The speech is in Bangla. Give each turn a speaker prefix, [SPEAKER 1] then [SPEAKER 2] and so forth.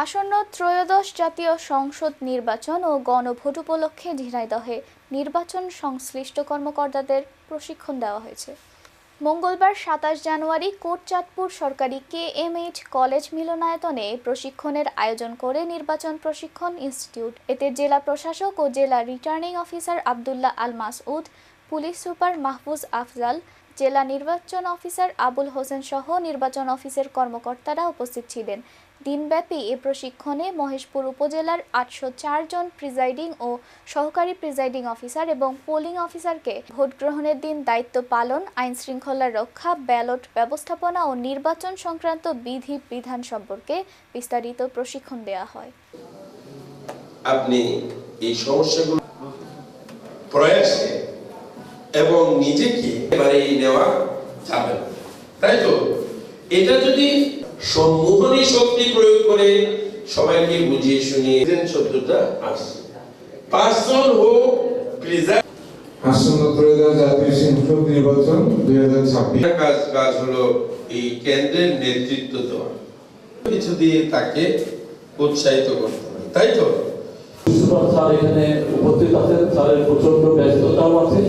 [SPEAKER 1] আসন্ন ত্রয়োদশ জাতীয় সংসদ নির্বাচন ও গণভোট উপলক্ষে ঝিনাইদহে নির্বাচন সংশ্লিষ্ট কর্মকর্তাদের প্রশিক্ষণ দেওয়া হয়েছে। মঙ্গলবার ২৭ জানুয়ারি কোটচাঁদপুর সরকারি KMH কলেজ মিলনায়তনে প্রশিক্ষণের আয়োজন করে নির্বাচন প্রশিক্ষণ ইনস্টিটিউট। এতে জেলা প্রশাসক ও জেলা returning officer Abdullah Al Masud, police super Mahfuz Afzal, জেলা নির্বাচন অফিসার আবুল হোসেন সহ নির্বাচন অফিসের কর্মকর্তারা উপস্থিত ছিলেন। দিনব্যাপী এ প্রশিক্ষণে মহেশপুর উপজেলার ৮০৪ জন প্রিজাইডিং ও সহকারী প্রিজাইডিং অফিসার এবং পোলিং অফিসারকে ভোট গ্রহণের দিন দায়িত্ব পালন, আইন শৃঙ্খলা রক্ষা, ব্যালট ব্যবস্থাপনা ও নির্বাচন সংক্রান্ত বিধি বিধান সম্পর্কে বিস্তারিত প্রশিক্ষণ দেওয়া হয়।
[SPEAKER 2] আপনি এই সমস্যাগুলো প্রয়াসে এবং নিজেকে এবারে নেওয়া যাবে না, তাই তো? এটা যদি সম্মোহনী শক্তি প্রয়োগ করে সবাইকে বুঝিয়ে শুনিয়ে শব্দটা আসছে, পার্সন হোক প্রিজাইড
[SPEAKER 3] আসন্ন ত্রয়োদশ জাতীয় সংসদ নির্বাচন 2026
[SPEAKER 2] কাজ হলো এই কেন্দ্রের নেতৃত্ব দেওয়া, কিছু দিয়ে তাকে উৎসাহিত করতে হবে, তাই তো?
[SPEAKER 4] স্যার এখানে উপস্থিত আছেন, স্যারের প্রচন্ড ব্যস্ততাও আছে।